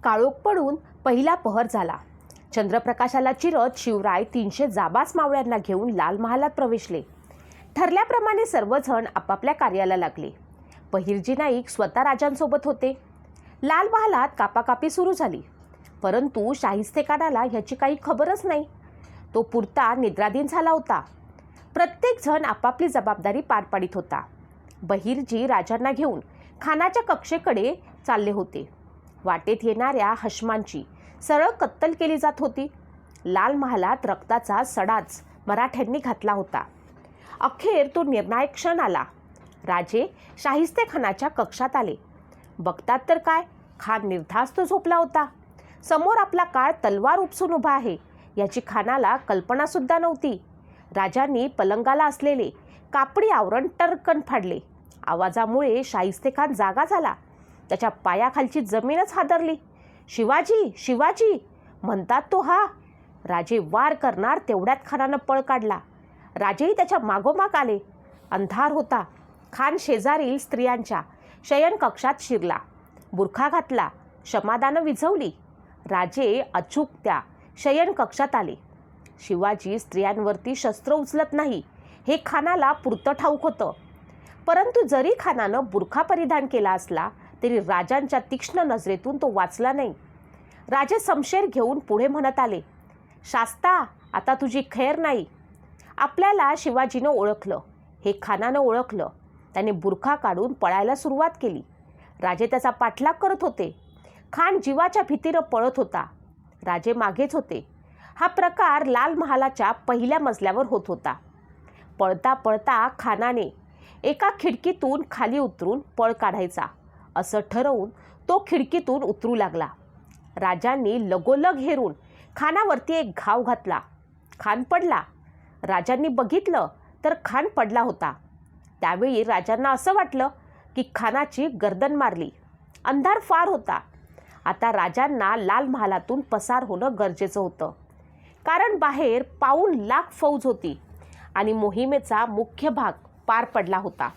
काळोख पडून पहिला पहर झाला. चंद्रप्रकाशाला चिरत शिवराय 300 जाबास मावळ्यांना घेऊन लाल महालात प्रवेशले. ठरल्याप्रमाणे सर्वजण आपापल्या कार्याला लागले. बहिर्जी नाईक स्वतः राजांसोबत होते. लाल महालात कापाकापी सुरू झाली, परंतु शाहिस्तेखानाला ह्याची काही खबरच नाही. तो पुरता निद्राधीन झाला होता. प्रत्येक जण आपापली जबाबदारी पार पाडित होता. बहिर्जी राजांना घेऊन खानाच्या कक्षेकडे चालले होते. वाटेत येणाऱ्या हशमांची सरळ कत्तल केली जात होती. लाल महालात रक्ताचा सडाच मराठ्यांनी घातला होता. अखेर तो निर्णायक क्षण आला. राजे शाहिस्तेखानाच्या कक्षात आले. बघतात तर काय, खान निर्धास्त झोपला होता. समोर आपला काळ तलवार उपसून उभा आहे याची खानाला कल्पनासुद्धा नव्हती. राजांनी पलंगाला असलेले कापडी आवरण टरकन फाडले. आवाजामुळे शाहिस्तेखान जागा झाला. त्याच्या पायाखालची जमीनच हादरली. शिवाजी, शिवाजी म्हणतात तो हा. राजे वार करणार तेवढ्यात खानानं पळ काढला. राजेही त्याच्या मागोमाग आले. अंधार होता. खान शेजारील स्त्रियांच्या शयन कक्षात शिरला. बुरखा घातला. क्षमादानं विझवली. राजे अचूक त्या शयन कक्षात आले. शिवाजी स्त्रियांवरती शस्त्र उचलत नाही हे खानाला पुरतं ठाऊक होतं. परंतु जरी खानानं बुरखा परिधान केला असला तरी राजांच्या तीक्ष्ण नजरेतून तो वाचला नाही. राजे समशेर घेऊन पुढे म्हणत आले, शास्ता, आता तुझी खैर नाही. आपल्याला शिवाजीनं ओळखलं, हे खानानं ओळखलं. त्याने बुरखा काढून पळायला सुरुवात केली. राजे त्याचा पाठलाग करत होते. खान जीवाच्या भीतीनं पळत होता. राजे मागेच होते. हा प्रकार लाल महालाच्या पहिल्या मजल्यावर होत होता. पळता पळता खानाने एका खिडकीतून खाली उतरून पळ काढायचा असं ठरवून तो खिडकीतून उतरू लागला. राजांनी लगोलग हेरून खानावरती एक घाव घातला. खान पडला. राजांनी बघितलं तर खान पडला होता. त्यावेळी राजांना असं वाटलं की खानाची गर्दन मारली. अंधार फार होता. आता राजांना लाल महालातून पसार होणं गरजेचं होतं, कारण बाहेर पाऊण लाख फौज होती आणि मोहिमेचा मुख्य भाग पार पडला होता.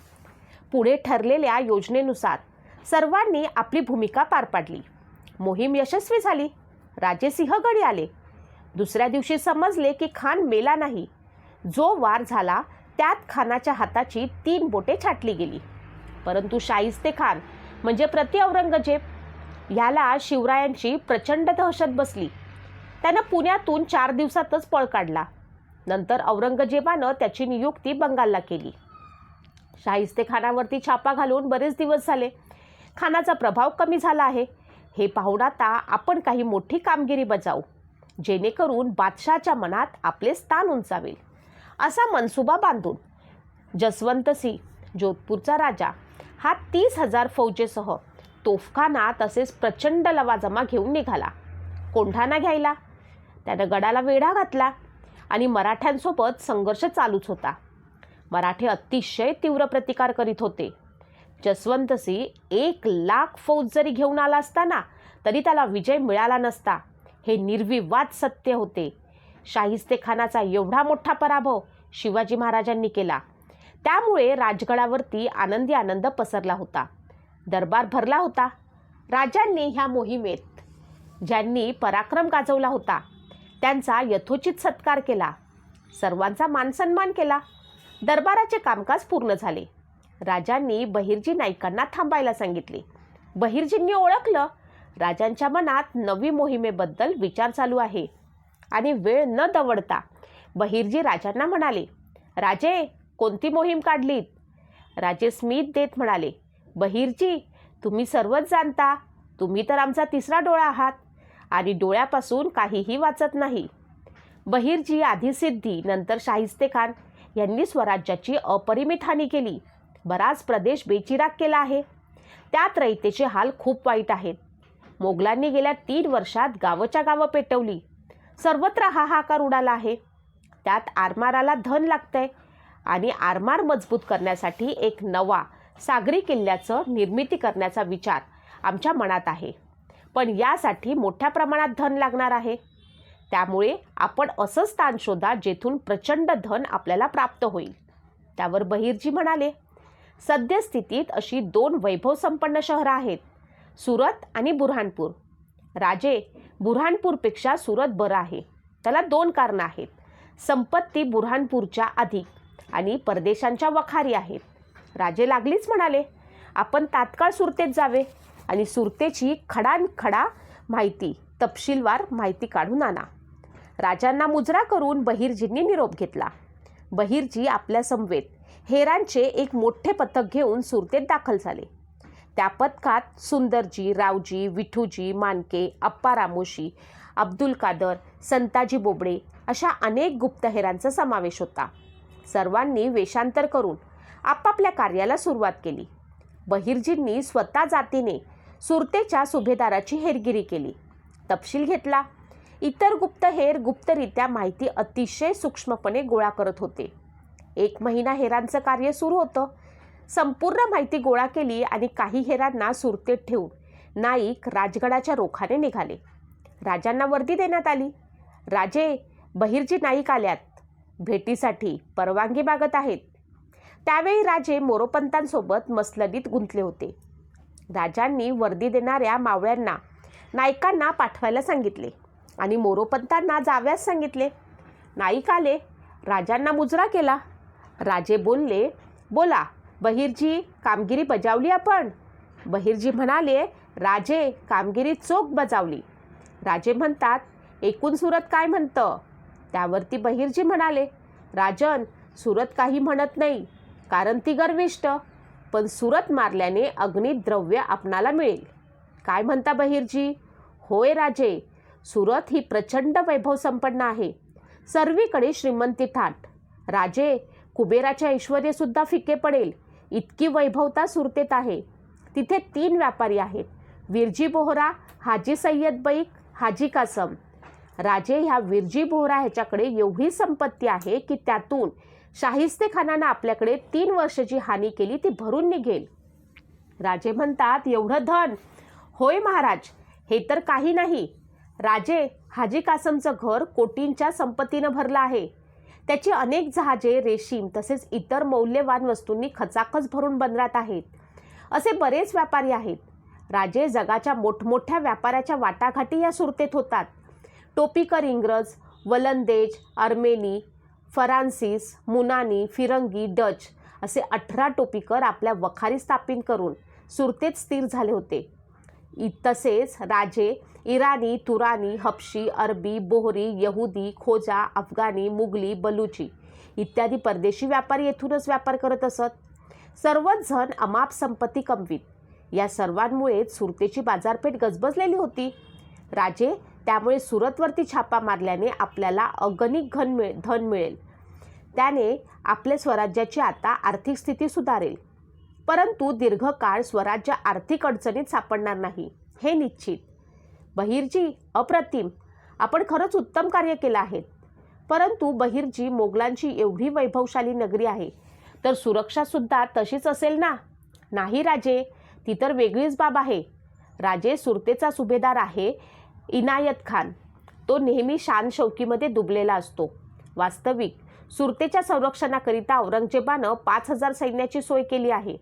पुढे ठरलेल्या योजनेनुसार सर्वांनी आपली भूमिका पार पाडली. मोहीम यशस्वी झाली. राजे सिंहगडी आले. दुसऱ्या दिवशी समजले की खान मेला नाही. जो वार झाला त्यात खानाच्या हाताची 3 बोटे छाटली गेली. परंतु शाहिस्तेखान म्हणजे प्रति औरंगजेब ह्याला शिवरायांची प्रचंड दहशत बसली. त्यानं पुण्यातून 4 दिवसातच पळ काढला. नंतर औरंगजेबानं त्याची नियुक्ती बंगालला केली. शाहिस्तेखानावरती छापा घालून बरेच दिवस झाले. खानाचा प्रभाव कमी झाला आहे हे पाहून आता आपण काही मोठी कामगिरी बजावू, जेणेकरून बादशाहच्या मनात आपले स्थान उंचावेल असा मनसुबा बांधून जसवंतसिंह, जोधपूरचा राजा, हा 30,000 फौजेसह तोफखाना तसेच प्रचंड लवाजमा घेऊन निघाला कोंढाणा घ्यायला. त्यानं गडाला वेढा घातला आणि मराठ्यांसोबत संघर्ष चालूच होता. मराठे अतिशय तीव्र प्रतिकार करीत होते. जसवंतसिंह 1,00,000 फौज जरी घेऊन आला असताना तरी त्याला विजय मिळाला नसता, हे निर्विवाद सत्य होते. शाहिस्तेखानाचा एवढा मोठा पराभव शिवाजी महाराजांनी केला. त्यामुळे राजगडावरती आनंदी आनंद पसरला होता. दरबार भरला होता. राजांनी ह्या मोहिमेत ज्यांनी पराक्रम गाजवला होता त्यांचा यथोचित सत्कार केला. सर्वांचा मानसन्मान केला. दरबाराचे कामकाज पूर्ण झाले. राजांनी बहिर्जी नाईकांना थांबायला सांगितले. बहिर्जींनी ओळखलं राजांच्या मनात नवी मोहिमेबद्दल विचार चालू आहे आणि वेळ न दवडता बहिर्जी राजांना म्हणाले, राजे, कोणती मोहीम काढलीत? राजे स्मित देत म्हणाले, बहिर्जी, तुम्ही सर्वच जाणता. तुम्ही तर आमचा तिसरा डोळा आहात आणि डोळ्यापासून काहीही वाचत नाही. बहिर्जी आधी सिद्धी नंतर शाहिस्तेखान यांनी स्वराज्याची अपरिमित हानी केली. बराच प्रदेश बेचिराग केला आहे. त्यात रयतेचे हाल खूप वाईट आहेत. मोगलांनी गेल्या 3 वर्षात गावच्या गावं पेटवली. सर्वत्र हाहाकार उडाला आहे. त्यात आरमाराला धन लागतंय आणि आरमार मजबूत करण्यासाठी एक नवा सागरी किल्ल्याचं निर्मिती करण्याचा विचार आमच्या मनात आहे. पण यासाठी मोठ्या प्रमाणात धन लागणार आहे. त्यामुळे आपण असं स्थान शोधा जेथून प्रचंड धन आपल्याला प्राप्त होईल. त्यावर बहिर्जी म्हणाले, सद्यस्थितीत अशी 2 वैभवसंपन्न शहरं आहेत, सुरत आणि बुऱ्हाणपूर. राजे, बुऱ्हाणपूरपेक्षा सुरत बरं आहे. त्याला 2 कारणं आहेत. संपत्ती बुऱ्हाणपूरच्या अधिक आणि परदेशांच्या वखारी आहेत. राजे लागलीच म्हणाले, आपण तात्काळ सुरतेत जावे आणि सुरतेची खडानखडा माहिती, तपशीलवार माहिती काढून आणा. राजांना मुजरा करून बहिर्जींनी निरोप घेतला. बहिर्जी आपल्या समवेत हेरांचे एक मोठे पथक घेऊन सुरतेत दाखल झाले. त्या पथकात सुंदरजी, रावजी, विठूजी, मानके, अप्पा रामोशी, अब्दुल कादर, संताजी बोबडे अशा अनेक गुप्तहेरांचा समावेश होता. सर्वांनी वेषांतर करून आपापल्या कार्याला सुरुवात केली. बहिर्जींनी स्वतः जातीने सुरतेच्या सुभेदाराची हेरगिरी केली, तपशील घेतला. इतर गुप्तहेर गुप्तरित्या माहिती अतिशय सूक्ष्मपणे गोळा करत होते. 1 महिना हेरांचं कार्य सुरू होतं. संपूर्ण माहिती गोळा केली आणि काही हेरांना सुरतेत ठेवून नाईक राजगडाच्या रोखाने निघाले. राजांना वर्दी देण्यात आली. राजे, बहिर्जी नाईक आल्यात, भेटीसाठी परवानगी मागत आहेत. त्यावेळी राजे मोरोपंतांसोबत मसलनीत गुंतले होते. राजांनी वर्दी देणाऱ्या मावळ्यांना नाईकांना पाठवायला सांगितले आणि मोरोपंतांना जाव्यास सांगितले. नाईक आले, राजांना मुजरा केला. राजे बोलले, बोला बहिर्जी, कामगिरी बजावली आपण? बहिर्जी म्हणाले, राजे, कामगिरी चोख बजावली. राजे म्हणतात, एकूण सुरत काय म्हणतं? त्यावरती बहिर्जी म्हणाले, राजन, सुरत काही म्हणत नाही, कारण ती गर्विष्ठ, पण सुरत मारल्याने अग्नीत द्रव्य आपणाला मिळेल. काय म्हणता बहिर्जी? होय राजे, सुरत ही प्रचंड वैभव संपन्न आहे. सर्वीकडे श्रीमंती थाट. राजे, कुबेराचे ऐश्वर्यसुद्धा फिके पडेल इतकी वैभवता सुरतेत आहे. तिथे 3 व्यापारी आहेत, विरजी बोहरा, हाजी सय्यद बैक, हाजी कासम. राजे, ह्या विरजी बोहरा ह्याच्याकडे एवढी संपत्ती आहे की त्यातून शाहिस्तेखानानं आपल्याकडे 3 वर्षाची हानी केली ती भरून निघेल. राजे म्हणतात, एवढं धन? होय महाराज, हे तर काही नाही. राजे, हाजी कासमचं घर कोटींच्या संपत्तीनं भरलं आहे. त्याची अनेक जहाजे, रेशीम तसेच इतर मौल्यवान वस्तूंनी खचाखच भरून बंदरात आहेत. असे बरेच व्यापारी आहेत. राजे, जगाच्या मोठमोठ्या व्यापाऱ्याच्या वाटाघाटी या सुरतेत होतात. टोपीकर इंग्रज, वलंदेज, अर्मेनी, फरान्सिस, मुनानी, फिरंगी, डच असे 18 टोपीकर आपल्या वखारी स्थापित करून सुरतेत स्थिर झाले होते. तसेच राजे इराणी, तुरानी, हबशी, अरबी, बोहरी, यहुदी, खोजा, अफगाणी, मुघली, बलुची इत्यादी परदेशी व्यापारी येथूनच व्यापार करत असत. सर्वच जण अमाप संपत्ती कमवीत. या सर्वांमुळेच सुरतेची बाजारपेठ गजबजलेली होती. राजे, त्यामुळे सुरतवरती छापा मारल्याने आपल्याला अगणित धन मिळेल. त्याने आपल्या स्वराज्याची आता आर्थिक स्थिती सुधारेल. परंतु दीर्घकाळ स्वराज्य आर्थिक अडचणीत सापडणार नाही, हे निश्चित. बहिर्जी, अप्रतिम, आपण खरंच उत्तम कार्य केलं आहे. परंतु बहिर्जी, मोगलांची एवढी वैभवशाली नगरी आहे, तर सुरक्षासुद्धा तशीच असेल ना? नाही राजे, ती तर वेगळीच बाब आहे. राजे, सुरतेचा सुभेदार आहे इनायत खान. तो नेहमी शान शौकीमध्ये डुबलेला असतो. वास्तविक सुरतेच्या संरक्षणाकरिता औरंगजेबानं 5000 सैन्याची सोय केली आहे.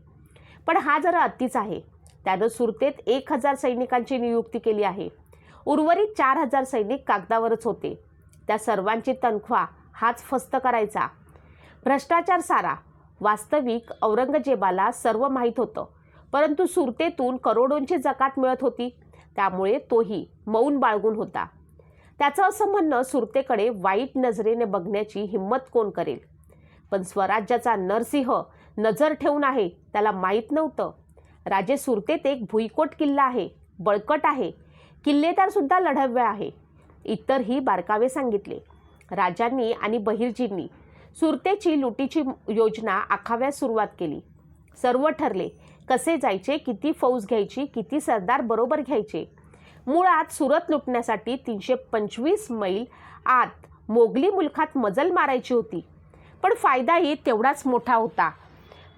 पण हा जरा अतिच आहे. त्यानं सुरतेत 1000 सैनिकांची नियुक्ती केली आहे. उर्वरित 4000 सैनिक कागदावरच होते. त्या सर्वांची तनख्वाह हाच फस्त करायचा. भ्रष्टाचार सारा. वास्तविक औरंगजेबाला सर्व माहीत होतं, परंतु सुरतेतून करोडोंची जकात मिळत होती, त्यामुळे तोही मौन बाळगून होता. त्याचं असं म्हणणं, सुरतेकडे वाईट नजरेने बघण्याची हिंमत कोण करेल. पण स्वराज्याचा नरसिंह नजर ठेवून आहे, त्याला माहीत नव्हतं. राजे, सुरतेत एक भुईकोट किल्ला आहे, बळकट आहे, किल्लेदारसुद्धा लढव्य आहे. इतरही बारकावे सांगितले. राजांनी आणि बहिर्जींनी सुरतेची लुटीची योजना आखाव्यास सुरुवात केली. सर्व ठरले, कसे जायचे, किती फौज घ्यायची, किती सरदार बरोबर घ्यायचे. मुळात सुरत लुटण्यासाठी 325 मैल आत मोगली मुलखात मजल मारायची होती. पण फायदाही तेवढाच मोठा होता.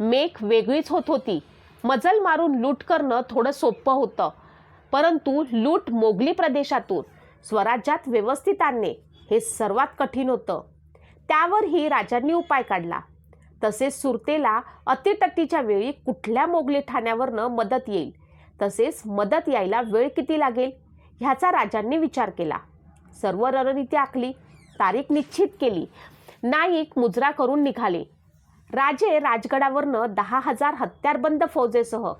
मेख वेगळीच होत होती. मजल मारून लूट करणं थोडं सोपं होतं, परंतु लूट मोगली प्रदेशातून स्वराज्यात व्यवस्थित आणणे हे सर्वात कठीण होतं. त्यावरही राजांनी उपाय काढला. तसेच सुरतेला अतिटतीच्या वेळी कुठल्या मोगली ठाण्यावरनं मदत येईल, तसेच मदत यायला वेळ किती लागेल ह्याचा राजांनी विचार केला. सर्व रणनीती आखली, तारीख निश्चित केली. नाईक मुजरा करून निघाले. राजे राजगडावरनं 10,000 हत्यारबंद फौजेसह,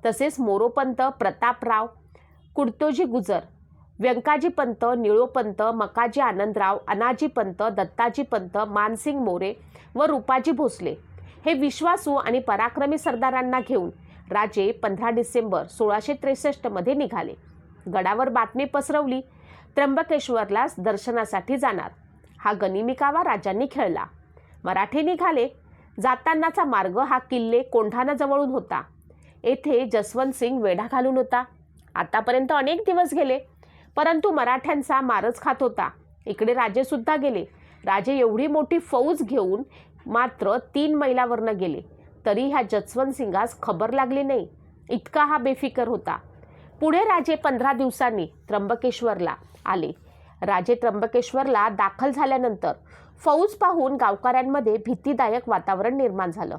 तसेच मोरोपंत, प्रतापराव, कुडतोजी गुजर, व्यंकाजी पंत, निळोपंत, मकाजी आनंदराव, अनाजी पंत, दत्ताजी पंत, मानसिंग मोरे व रूपाजी भोसले हे विश्वासू आणि पराक्रमी सरदारांना घेऊन राजे 15 डिसेंबर 1663 मध्ये निघाले. गडावर बातमी पसरवली, त्र्यंबकेश्वरला दर्शनासाठी जाणार. हा गनिमी कावा राजांनी खेळला. मराठे निघाले. जातानाचा मार्ग हा किल्ले कोंढाणा जवळून होता. येथे जसवंत सिंग वेढा घालून होता. आतापर्यंत अनेक दिवस गेले, परंतु मराठ्यांचा मारच खात होता. इकडे राजे सुद्धा गेले. राजे एवढी मोठी फौज घेऊन मात्र 3 मैलावरनं गेले, तरी ह्या जसवंत सिंगास खबर लागली नाही. इतका हा बेफिकर होता. पुढे राजे 15 दिवसांनी त्र्यंबकेश्वरला आले. राजे त्र्यंबकेश्वरला दाखल झाल्यानंतर फौज पाहून गावकऱ्यांमध्ये भीतीदायक वातावरण निर्माण झालं.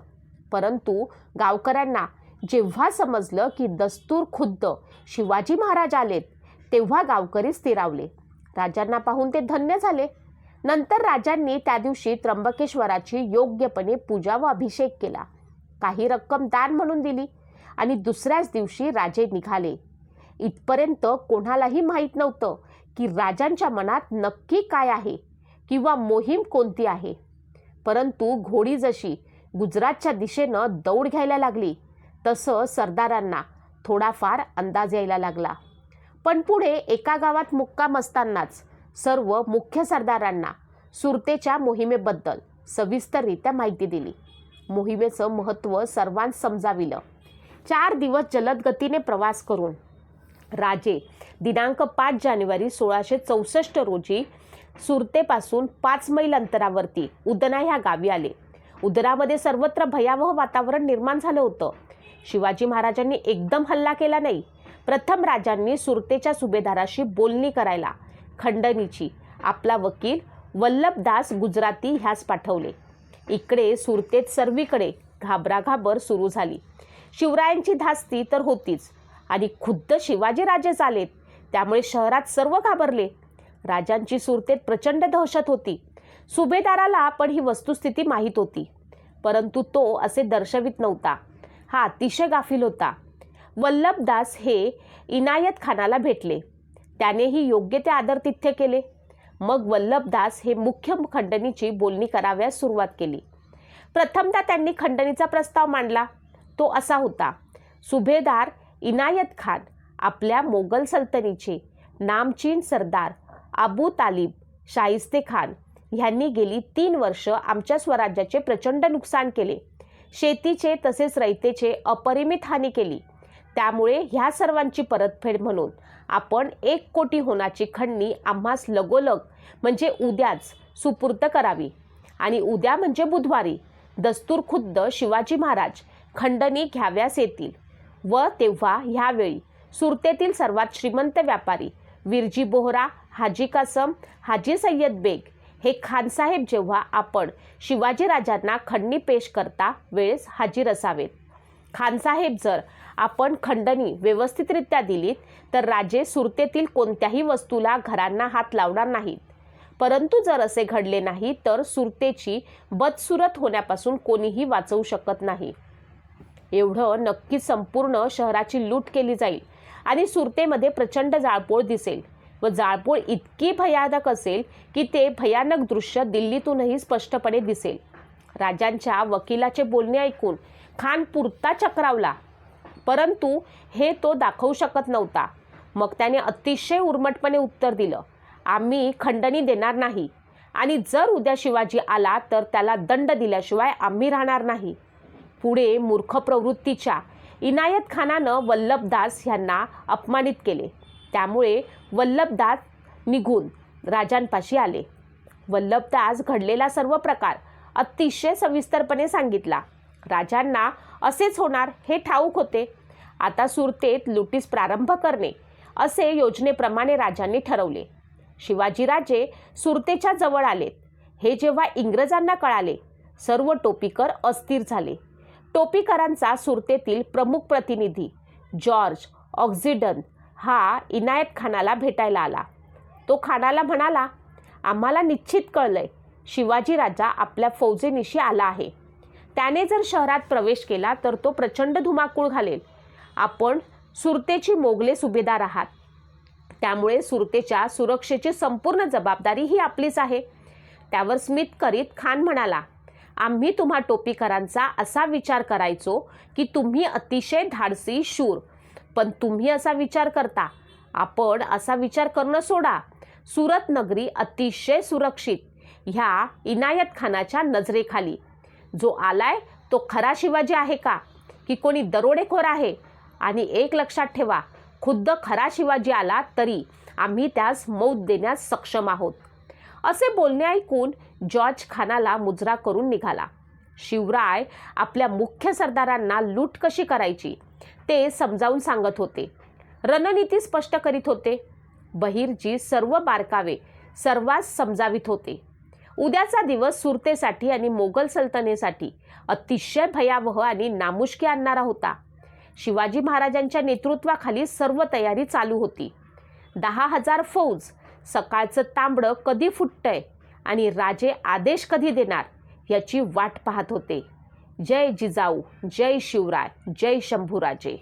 परंतु गावकऱ्यांना जेव्हा समजलं की दस्तूर खुद्द शिवाजी महाराज आलेत, तेव्हा गावकरी स्थिरावले. राजांना पाहून ते धन्य झाले. नंतर राजांनी त्या दिवशी त्र्यंबकेश्वराची योग्यपणे पूजा व अभिषेक केला. काही रक्कम दान म्हणून दिली आणि दुसऱ्याच दिवशी राजे निघाले. इथपर्यंत कोणालाही माहीत नव्हतं की राजांच्या मनात नक्की काय आहे किंवा मोहीम कोणती आहे. परंतु घोडी जशी गुजरातच्या दिशेनं दौड घ्यायला लागली, तसं सरदारांना थोडाफार अंदाज यायला लागला. पण पुढे एका गावात मुक्काम असतानाच सर्व मुख्य सरदारांना सुरतेच्या मोहिमेबद्दल सविस्तररित्या माहिती दिली. मोहिमेचं महत्त्व सर्वांस समजाविलं. 4 दिवस जलद गतीने प्रवास करून राजे दिनांक 5 जानेवारी 1664 रोजी सुरतेपासून 5 मैल अंतरावरती उदना ह्या गावी आले. उदनामध्ये सर्वत्र भयावह वातावरण निर्माण झालं होतं. शिवाजी महाराजांनी एकदम हल्ला केला नाही. प्रथम राजांनी सुरतेच्या सुभेदाराशी बोलणी करायला खंडणीची आपला वकील वल्लभदास गुजराती ह्यास पाठवले. इकडे सुरतेत सर्वीकडे घाबराघाबर सुरू झाली. शिवरायांची धास्ती तर होतीच आणि खुद्द शिवाजी राजेच आलेत, त्यामुळे शहरात सर्व घाबरले. राजांची सुरतेत प्रचंड दहशत होती. सुभेदाराला पण ही वस्तुस्थिती माहीत होती, परंतु तो असे दर्शवित नव्हता. हा अतिशय गाफील होता. वल्लभदास हे इनायत खानाला भेटले. त्यानेही योग्य ते आदरातिथ्य केले. मग वल्लभदास हे मुख्य खंडणीची बोलणी कराव्यास सुरुवात केली. प्रथमतः त्यांनी खंडणीचा प्रस्ताव मांडला. तो असा होता: सुभेदार इनायत खान आपल्या मोगल सल्तनीचे नामचीन सरदार अबू तालिब शाहिस्ते खान ह्यांनी गेली 3 वर्ष आमच्या स्वराज्याचे प्रचंड नुकसान केले. शेतीचे तसेच रयतेचे अपरिमित हानी केली. त्यामुळे ह्या सर्वांची परतफेड म्हणून आपण 1 कोटी होनाची खंडणी आम्हास लगोलग म्हणजे उद्याच सुपूर्त करावी आणि उद्या म्हणजे बुधवारी दस्तूर खुद्द शिवाजी महाराज खंडणी घ्याव्यास येतील व तेव्हा ह्यावेळी सुरतेतील सर्वात श्रीमंत व्यापारी विरजी बोहरा, हाजी कासम, हाजी सय्यद बेग हे खानसाहेब जेव्हा आपण शिवाजी राजांना खंडणी पेश करता वेळेस हाजीर असावेत. खानसाहेब जर आपण खंडणी व्यवस्थितरित्या दिलीत तर राजे सुरतेतील कोणत्याही वस्तूला घरांना हात लावणार नाहीत. परंतु जर असे घडले नाही तर सुरतेची बदसुरत होण्यापासून कोणीही वाचवू शकत नाही. एवढं नक्की संपूर्ण शहराची लूट केली जाईल आणि सुरतेमध्ये प्रचंड जाळपोळ दिसेल व जाळपोळ इतकी भयानक असेल की ते भयानक दृश्य दिल्लीतूनही स्पष्टपणे दिसेल. राजांच्या वकिलाचे बोलणे ऐकून खान पुरता चक्रावला, परंतु हे तो दाखवू शकत नव्हता. मग त्याने अतिशय उर्मटपणे उत्तर दिलं: आम्ही खंडणी देणार नाही आणि जर उद्या शिवाजी आला तर त्याला दंड दिल्याशिवाय आम्ही राहणार नाही. पुढे मूर्ख प्रवृत्तीच्या इनायत खानानं वल्लभदास यांना अपमानित केले. त्यामुळे वल्लभदास निघून राजांपाशी आले. वल्लभदास घडलेला सर्व प्रकार अतिशय सविस्तरपणे सांगितला. राजांना असेच होणार हे ठाऊक होते. आता सुरतेत लुटीस प्रारंभ करणे असे योजनेप्रमाणे राजांनी ठरवले. शिवाजीराजे सुरतेच्या जवळ आलेत हे जेव्हा इंग्रजांना कळाले, सर्व टोपीकर अस्थिर झाले. टोपीकरांचा सुरतेतील प्रमुख प्रतिनिधी जॉर्ज ऑक्झिडन हा इनायत खानाला भेटायला आला. तो खानाला म्हणाला, आम्हाला निश्चित कळलंय, शिवाजी राजा आपल्या फौजेनिशी आला आहे. त्याने जर शहरात प्रवेश केला तर तो प्रचंड धुमाकूळ घालेल. आपण सुरतेची मोगले सुभेदार आहात, त्यामुळे सुरतेच्या सुरक्षेची संपूर्ण जबाबदारी ही आपलीच आहे. त्यावर स्मित करीत खान म्हणाला, आम्ही तुम्हा टोपीकरांचा असा विचार करायचो की तुम्ही अतिशय धाडसी शूर, पण तुम्ही असा विचार करता. आपण असा विचार करणं सोडा. सुरत नगरी अतिशय सुरक्षित ह्या इनायत खानाच्या नजरेखाली. जो आलाय तो खरा शिवाजी आहे का की कोणी दरोडेखोर आहे? आणि एक लक्षात ठेवा, खुद्द खरा शिवाजी आला तरी आम्ही त्यास मौत देण्यास सक्षम आहोत. असे बोलणे ऐकून जॉर्ज खानाला मुजरा करून निघाला. शिवराय आपल्या मुख्य सरदारांना लूट कशी करायची ते समजावून सांगत होते. रणनीती स्पष्ट करीत होते. बहिर्जी सर्व बारकावे सर्वांस समजावित होते. उद्याचा दिवस सुरतेसाठी आणि मोगल सल्तनेसाठी अतिशय भयावह आणि नामुष्की आणणारा होता. शिवाजी महाराजांच्या नेतृत्वाखाली सर्व तयारी चालू होती. 10,000 फौज, सकाळचं तांबडं कधी फुटतंय आणि राजे आदेश कधी देणार याची वाट पाहत होते. जय जिजाऊ, जय शिवराय, जय शंभूराजे.